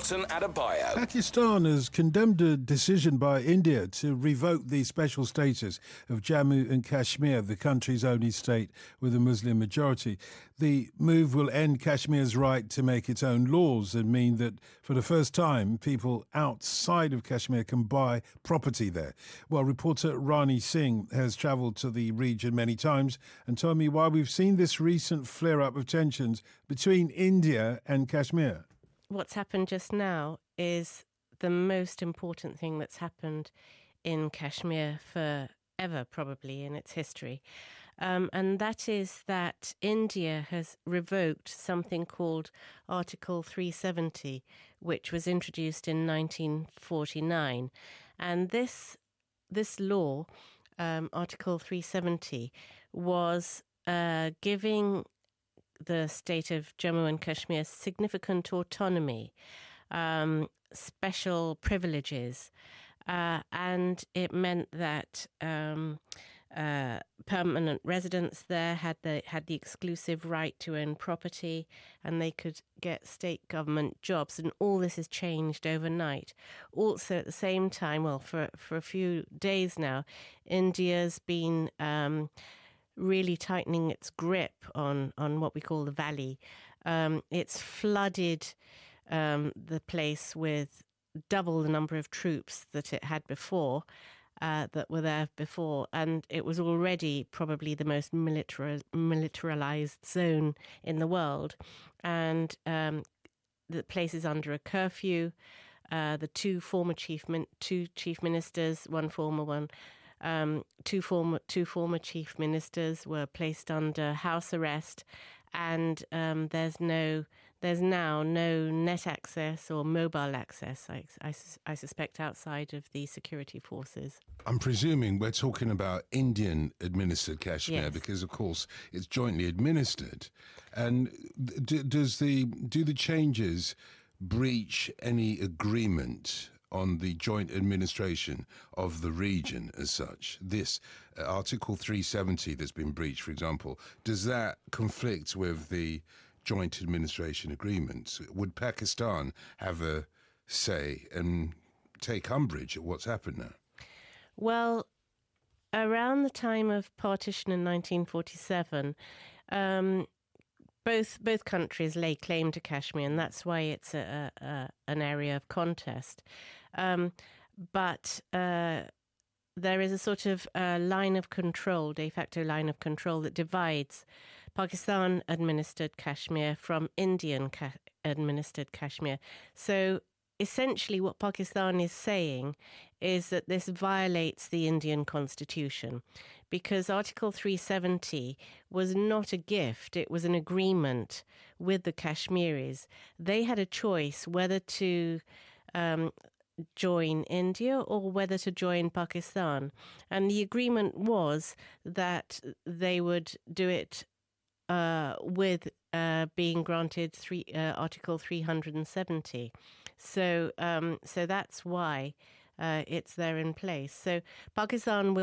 Adebayo. Pakistan has condemned a decision by India to revoke the special status of Jammu and Kashmir, the country's only state with a Muslim majority. The move will end Kashmir's right to make its own laws and mean that for the first time, people outside of Kashmir can buy property there. Well, reporter Rani Singh has travelled to the region many times and told me why we've seen this recent flare-up of tensions between India and Kashmir. What's happened just now is the most important thing that's happened in Kashmir forever, probably, in its history. And that is that India has revoked something called Article 370, which was introduced in 1949. And this law, Article 370, was giving the state of Jammu and Kashmir significant autonomy, special privileges, and it meant that permanent residents there had the exclusive right to own property, and they could get state government jobs. And all this has changed overnight. Also, at the same time, well, for a few days now, India's been really tightening its grip on what we call the valley. It's flooded the place with double the number of troops that it had before, that were there before, and it was already probably the most militarized zone in the world. And the place is under a curfew. The two chief ministers, one former one, two former chief ministers were placed under house arrest, and there's now no net access or mobile access, I suspect, outside of the security forces. I'm presuming we're talking about Indian-administered Kashmir, Yes. because, of course, it's jointly administered. And do the changes breach any agreement on the joint administration of the region as such? This Article 370 that's been breached, for example, does that conflict with the joint administration agreement? Would Pakistan have a say and take umbrage at what's happened now? Well, around the time of partition in 1947, both countries lay claim to Kashmir, and that's why it's an area of contest. But there is a sort of line of control, de facto line of control, that divides Pakistan-administered Kashmir from Indian-administered Kashmir. So essentially what Pakistan is saying is that this violates the Indian constitution, because Article 370 was not a gift, it was an agreement with the Kashmiris. They had a choice whether to join India or whether to join Pakistan. And the agreement was that they would do it with being granted Article 370. So that's why it's there in place. So Pakistan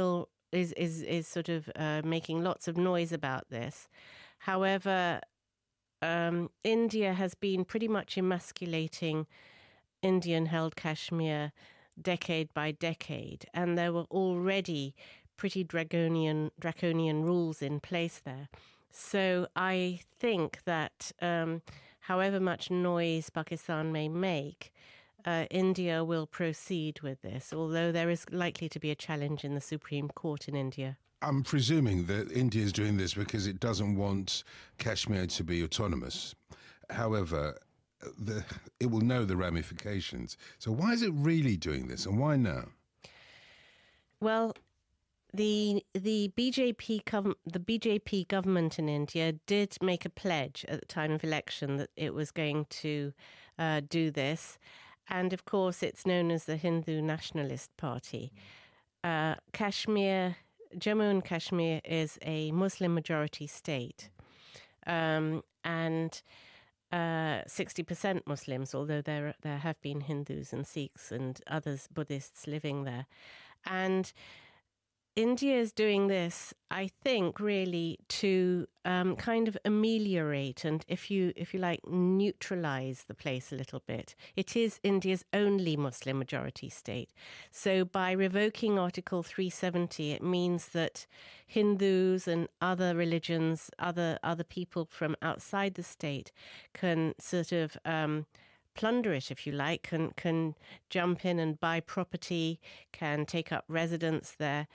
is sort of making lots of noise about this. However, India has been pretty much emasculating Indian-held Kashmir decade by decade, and there were already pretty draconian rules in place there. So I think that however much noise Pakistan may make, India will proceed with this, although there is likely to be a challenge in the Supreme Court in India. I'm presuming that India is doing this because it doesn't want Kashmir to be autonomous. However, it will know the ramifications. So why is it really doing this, and why now? Well, the BJP government in India did make a pledge at the time of election that it was going to do this, and of course it's known as the Hindu Nationalist Party. Kashmir, Jammu and Kashmir, is a Muslim majority state, and 60% Muslims, although there have been Hindus and Sikhs and others, Buddhists living there. And India is doing this, I think, really to kind of ameliorate and, if you like, neutralize the place a little bit. It is India's only Muslim majority state. So by revoking Article 370, it means that Hindus and other religions, other people from outside the state can sort of plunder it, if you like, can jump in and buy property, can take up residence there.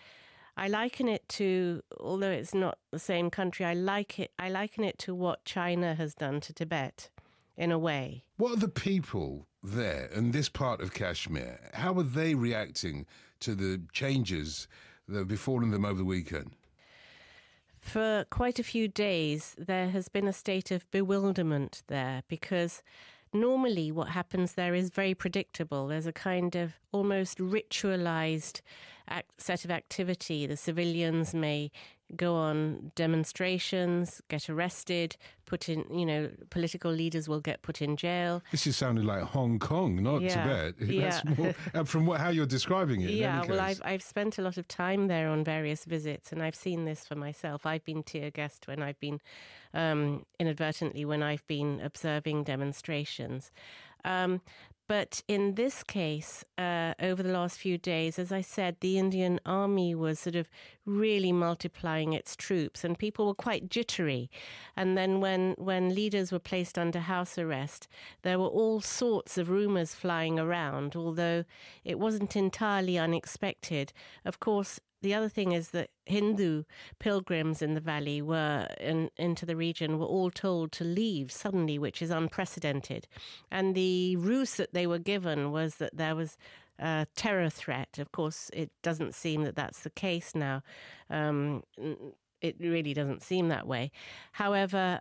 I liken it to, although it's not the same country, I liken it to what China has done to Tibet, in a way. What are the people there in this part of Kashmir? How are they reacting to the changes that have befallen them over the weekend? For quite a few days, there has been a state of bewilderment there, because normally what happens there is very predictable. There's a kind of almost ritualized set of activity. The civilians may go on demonstrations, get arrested, put in, political leaders will get put in jail. This is sounding like Hong Kong, not Tibet. Yeah. That's more, from how you're describing it. Yeah, well, I've spent a lot of time there on various visits, and I've seen this for myself. I've been tear gassed when I've been, inadvertently, when I've been observing demonstrations. But in this case, over the last few days, as I said, the Indian army was sort of really multiplying its troops, and people were quite jittery. And then when leaders were placed under house arrest, there were all sorts of rumors flying around, although it wasn't entirely unexpected. Of course, the other thing is that Hindu pilgrims in the valley into the region were all told to leave suddenly, which is unprecedented. And the ruse that they were given was that there was a terror threat. Of course, it doesn't seem that that's the case now. It really doesn't seem that way. However,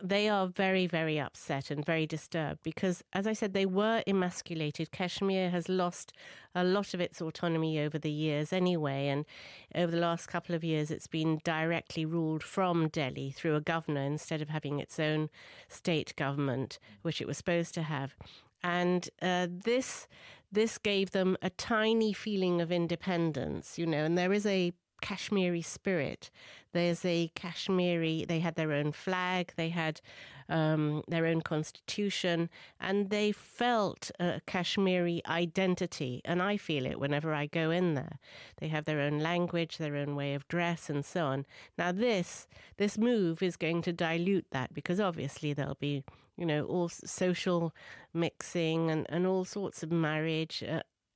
they are very, very upset and very disturbed because, as I said, they were emasculated. Kashmir has lost a lot of its autonomy over the years anyway, and over the last couple of years it's been directly ruled from Delhi through a governor instead of having its own state government, which it was supposed to have. And this gave them a tiny feeling of independence, and there is a Kashmiri spirit. There's a Kashmiri, they had their own flag, they had their own constitution, and they felt a Kashmiri identity, and I feel it whenever I go in there. They have their own language, their own way of dress, and so on. Now this move is going to dilute that, because obviously there'll be, all social mixing and all sorts of marriage.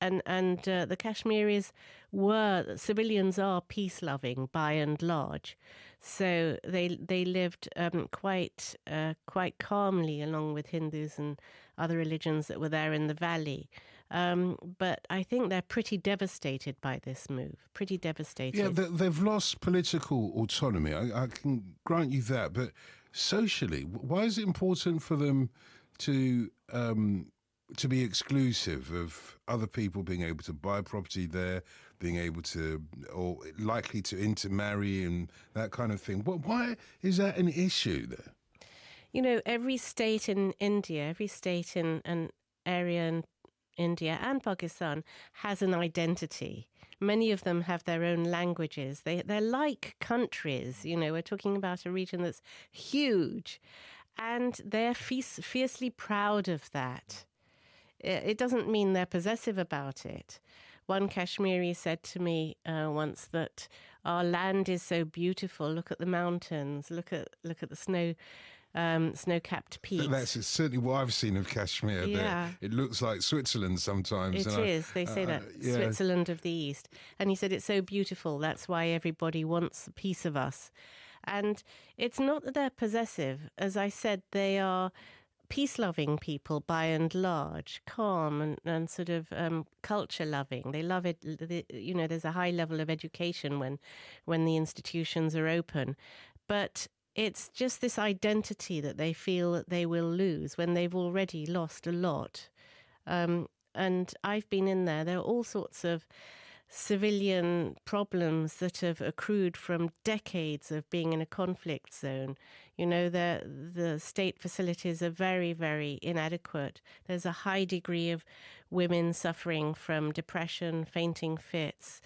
And the Kashmiris civilians are peace-loving by and large. So they lived quite calmly along with Hindus and other religions that were there in the valley. But I think they're pretty devastated by this move, pretty devastated. Yeah, they've lost political autonomy. I can grant you that. But socially, why is it important for them to be exclusive of other people being able to buy property there, being able to, or likely to intermarry and that kind of thing? Why is that an issue there? Every state in India, every state in an area in India and Pakistan has an identity. Many of them have their own languages. They're like countries. We're talking about a region that's huge, and they're fiercely proud of that. It doesn't mean they're possessive about it. One Kashmiri said to me once that our land is so beautiful. Look at the mountains. Look at the snow-capped peaks. That's certainly what I've seen of Kashmir. Yeah. It looks like Switzerland sometimes. It is. They say that, yeah. Switzerland of the East. And he said it's so beautiful. That's why everybody wants a piece of us. And it's not that they're possessive. As I said, they are peace-loving people by and large, calm and sort of culture-loving. They love it. There's a high level of education when the institutions are open. But it's just this identity that they feel that they will lose when they've already lost a lot. And I've been in there. There are all sorts of civilian problems that have accrued from decades of being in a conflict zone. The state facilities are very, very inadequate. There's a high degree of women suffering from depression, fainting fits.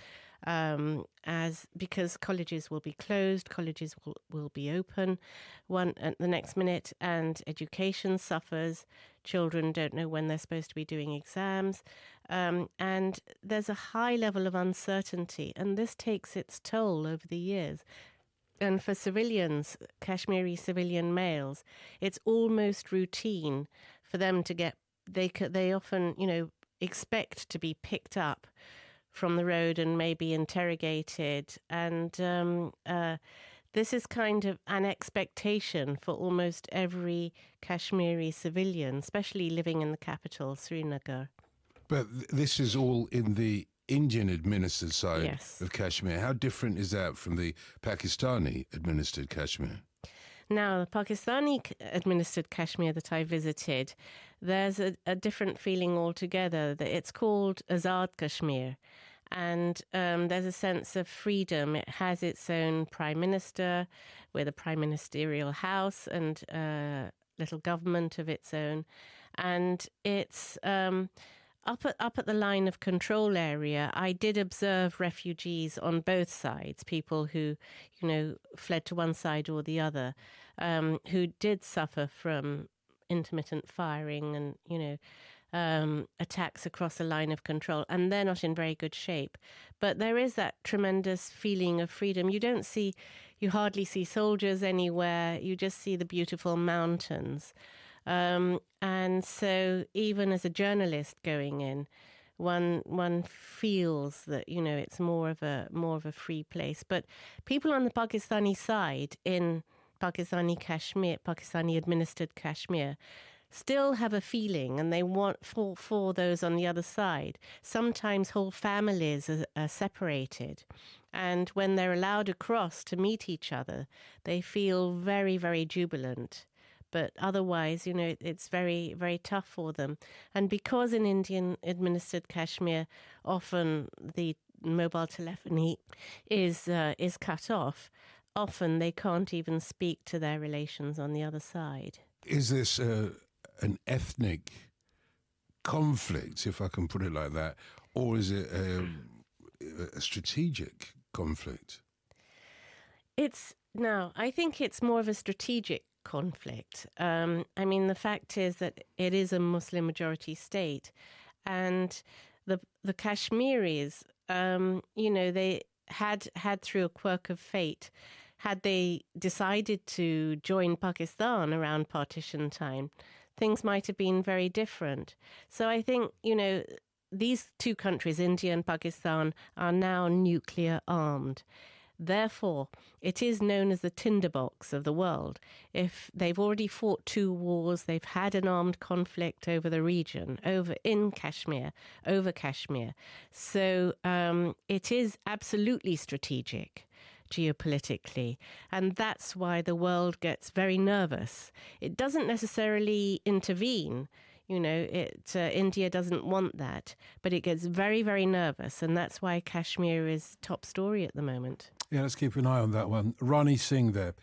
because colleges will be closed, colleges will be open one at the next minute, and education suffers. Children don't know when they're supposed to be doing exams, and there's a high level of uncertainty, and this takes its toll over the years. And for civilians, Kashmiri civilian males, it's almost routine for them to get. They often, expect to be picked up from the road and maybe interrogated. And this is kind of an expectation for almost every Kashmiri civilian, especially living in the capital, Srinagar. But this is all in the Indian administered side Yes. of Kashmir. How different is that from the Pakistani administered Kashmir? Now, the Pakistani administered Kashmir that I visited, there's a different feeling altogether. It's called Azad Kashmir. And there's a sense of freedom. It has its own prime minister with a prime ministerial house and a little government of its own. And it's up at the line of control area. I did observe refugees on both sides, people who, fled to one side or the other, who did suffer from intermittent firing and, attacks across the line of control, and they're not in very good shape. But there is that tremendous feeling of freedom. You hardly see soldiers anywhere. You just see the beautiful mountains. And so even as a journalist going in, one feels that, it's more of a free place. But people on the Pakistani side in Pakistani Kashmir, Pakistani administered Kashmir, still have a feeling, and they want for those on the other side. Sometimes whole families are separated, and when they're allowed across to meet each other, they feel very, very jubilant. But otherwise, it's very, very tough for them. And because in Indian administered Kashmir, often the mobile telephony is cut off, often they can't even speak to their relations on the other side. Is this an ethnic conflict, if I can put it like that, or is it a strategic conflict? I think it's more of a strategic conflict. The fact is that it is a Muslim majority state, and the Kashmiris, they had through a quirk of fate, had they decided to join Pakistan around partition time, things might have been very different. So I think, these two countries, India and Pakistan, are now nuclear armed. Therefore, it is known as the tinderbox of the world. If they've already fought 2 wars, they've had an armed conflict over the region, over Kashmir. So it is absolutely strategic geopolitically, and that's why the world gets very nervous. It doesn't necessarily intervene. India doesn't want that, but it gets very, very nervous, and that's why Kashmir is top story at the moment. Yeah, let's keep an eye on that one. Rani Singh there.